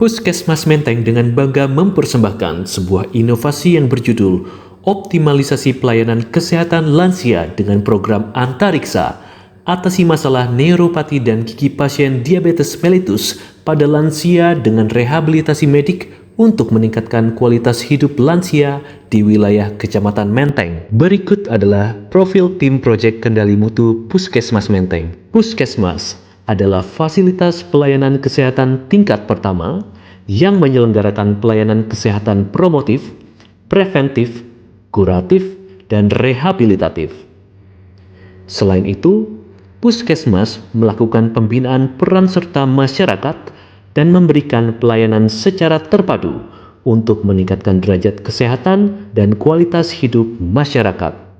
Puskesmas Menteng dengan bangga mempersembahkan sebuah inovasi yang berjudul Optimalisasi Pelayanan Kesehatan Lansia dengan program Antariksa, atasi masalah neuropati dan gigi pasien diabetes mellitus pada lansia dengan rehabilitasi medik untuk meningkatkan kualitas hidup lansia di wilayah Kecamatan Menteng. Berikut adalah profil tim proyek kendali mutu Puskesmas Menteng. Puskesmas adalah fasilitas pelayanan kesehatan tingkat pertama yang menyelenggarakan pelayanan kesehatan promotif, preventif, kuratif, dan rehabilitatif. Selain itu, Puskesmas melakukan pembinaan peran serta masyarakat dan memberikan pelayanan secara terpadu untuk meningkatkan derajat kesehatan dan kualitas hidup masyarakat.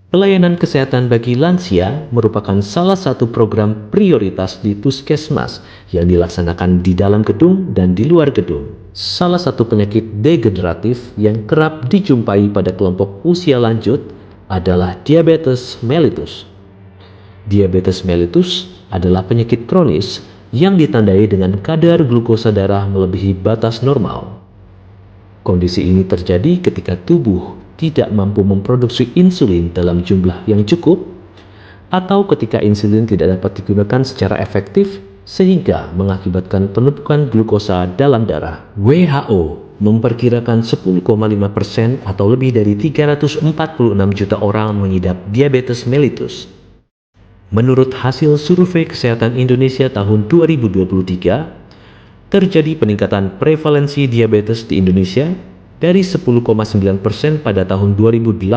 Pelayanan kesehatan bagi lansia merupakan salah satu program prioritas di Puskesmas yang dilaksanakan di dalam gedung dan di luar gedung. Salah satu penyakit degeneratif yang kerap dijumpai pada kelompok usia lanjut adalah diabetes mellitus. Diabetes mellitus adalah penyakit kronis yang ditandai dengan kadar glukosa darah melebihi batas normal. Kondisi ini terjadi ketika tubuh tidak mampu memproduksi insulin dalam jumlah yang cukup, atau ketika insulin tidak dapat digunakan secara efektif sehingga mengakibatkan penumpukan glukosa dalam darah. WHO memperkirakan 10,5% atau lebih dari 346 juta orang mengidap diabetes mellitus. Menurut hasil Survei Kesehatan Indonesia tahun 2023, terjadi peningkatan prevalensi diabetes di Indonesia dari 10,9% pada tahun 2018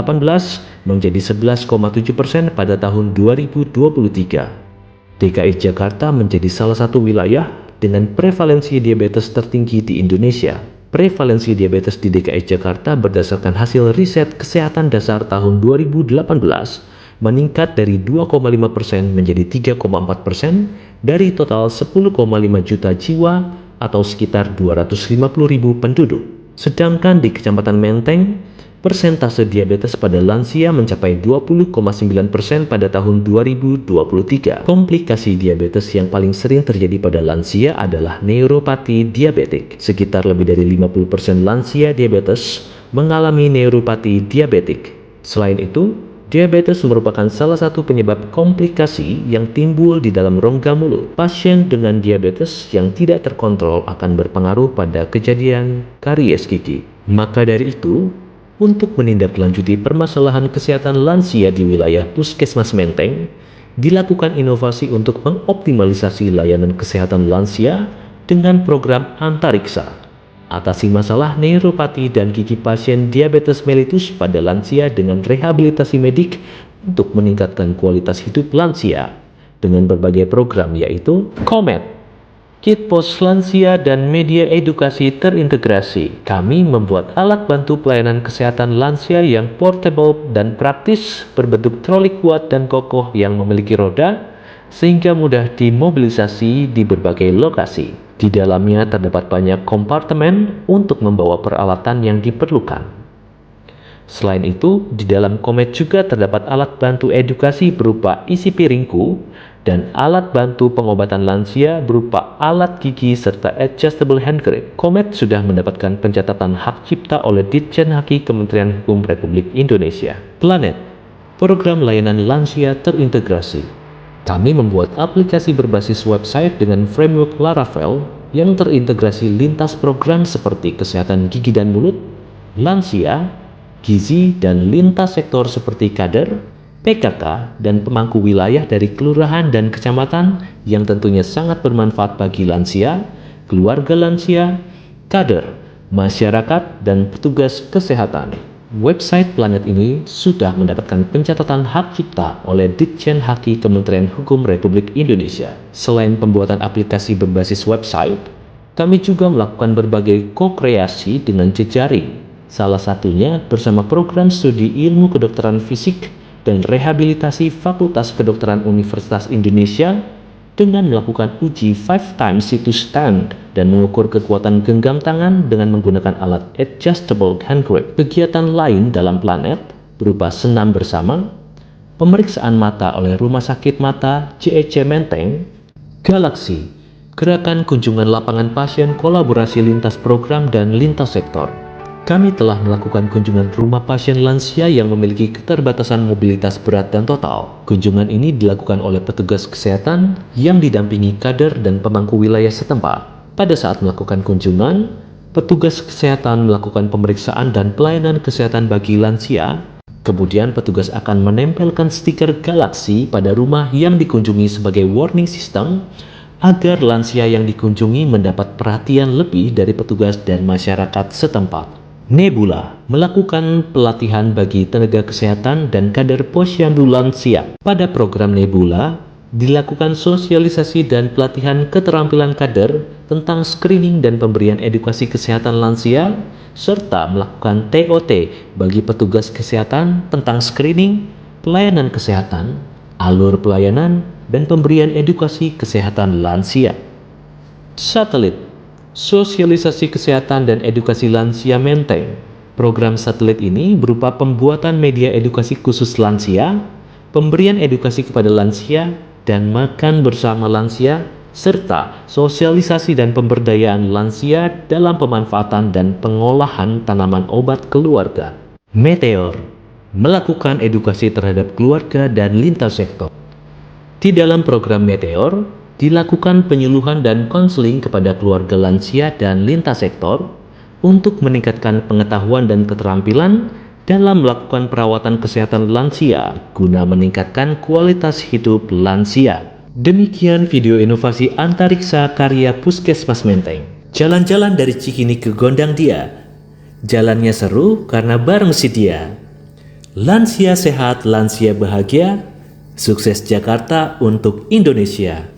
menjadi 11,7% pada tahun 2023. DKI Jakarta menjadi salah satu wilayah dengan prevalensi diabetes tertinggi di Indonesia. Prevalensi diabetes di DKI Jakarta berdasarkan hasil riset kesehatan dasar tahun 2018 meningkat dari 2,5% menjadi 3,4% dari total 10,5 juta jiwa atau sekitar 250.000 penduduk. Sedangkan di Kecamatan Menteng, persentase diabetes pada lansia mencapai 20,9% pada tahun 2023. Komplikasi diabetes yang paling sering terjadi pada lansia adalah neuropati diabetik. Sekitar lebih dari 50% lansia diabetes mengalami neuropati diabetik. Selain itu, diabetes merupakan salah satu penyebab komplikasi yang timbul di dalam rongga mulut. Pasien dengan diabetes yang tidak terkontrol akan berpengaruh pada kejadian karies gigi. Maka dari itu, untuk menindaklanjuti permasalahan kesehatan lansia di wilayah Puskesmas Menteng, dilakukan inovasi untuk mengoptimalisasi layanan kesehatan lansia dengan program Antariksa, atasi masalah neuropati dan gigi pasien diabetes mellitus pada lansia dengan rehabilitasi medik untuk meningkatkan kualitas hidup lansia dengan berbagai program, yaitu Komet, Kit Pos Lansia, dan media edukasi terintegrasi. Kami membuat alat bantu pelayanan kesehatan lansia yang portable dan praktis berbentuk troli kuat dan kokoh yang memiliki roda sehingga mudah dimobilisasi di berbagai lokasi. Di dalamnya terdapat banyak kompartemen untuk membawa peralatan yang diperlukan. Selain itu, di dalam Komet juga terdapat alat bantu edukasi berupa isi piringku dan alat bantu pengobatan lansia berupa alat gigi serta adjustable hand grip. Komet sudah mendapatkan pencatatan hak cipta oleh Ditjen Haki Kementerian Hukum Republik Indonesia. Planet, program layanan lansia terintegrasi. Kami membuat aplikasi berbasis website dengan framework Laravel yang terintegrasi lintas program seperti kesehatan gigi dan mulut, lansia, gizi, dan lintas sektor seperti kader, PKK, dan pemangku wilayah dari kelurahan dan kecamatan yang tentunya sangat bermanfaat bagi lansia, keluarga lansia, kader, masyarakat, dan petugas kesehatan. Website Planet ini sudah mendapatkan pencatatan hak cipta oleh Ditjen Haki Kementerian Hukum Republik Indonesia. Selain pembuatan aplikasi berbasis website, kami juga melakukan berbagai ko-kreasi dengan jejaring. Salah satunya bersama program studi ilmu kedokteran fisik dan rehabilitasi Fakultas Kedokteran Universitas Indonesia dengan melakukan uji 5 times situs stand dan mengukur kekuatan genggam tangan dengan menggunakan alat adjustable hand grip. Kegiatan lain dalam Planet berupa senam bersama, pemeriksaan mata oleh Rumah Sakit Mata JEC Menteng, Galaksi, Gerakan kunjungan lapangan pasien kolaborasi lintas program dan lintas sektor. Kami telah melakukan kunjungan rumah pasien lansia yang memiliki keterbatasan mobilitas berat dan total. Kunjungan ini dilakukan oleh petugas kesehatan yang didampingi kader dan pemangku wilayah setempat. Pada saat melakukan kunjungan, petugas kesehatan melakukan pemeriksaan dan pelayanan kesehatan bagi lansia. Kemudian petugas akan menempelkan stiker galaksi pada rumah yang dikunjungi sebagai warning system agar lansia yang dikunjungi mendapat perhatian lebih dari petugas dan masyarakat setempat. Nebula melakukan pelatihan bagi tenaga kesehatan dan kader posyandu lansia. Pada program Nebula, dilakukan sosialisasi dan pelatihan keterampilan kader tentang screening dan pemberian edukasi kesehatan lansia, serta melakukan TOT bagi petugas kesehatan tentang screening, pelayanan kesehatan, alur pelayanan, dan pemberian edukasi kesehatan lansia. Satelit, sosialisasi kesehatan dan edukasi lansia Menteng. Program satelit ini berupa pembuatan media edukasi khusus lansia, pemberian edukasi kepada lansia, dan makan bersama lansia, serta sosialisasi dan pemberdayaan lansia dalam pemanfaatan dan pengolahan tanaman obat keluarga. Meteor, melakukan edukasi terhadap keluarga dan lintas sektor. Di dalam program Meteor, dilakukan penyuluhan dan konseling kepada keluarga lansia dan lintas sektor untuk meningkatkan pengetahuan dan keterampilan dalam melakukan perawatan kesehatan lansia guna meningkatkan kualitas hidup lansia. Demikian video inovasi antariksa karya Puskesmas Menteng. Jalan-jalan dari Cikini ke Gondang Dia. Jalannya seru karena bareng si dia. Lansia sehat, lansia bahagia. Sukses Jakarta untuk Indonesia.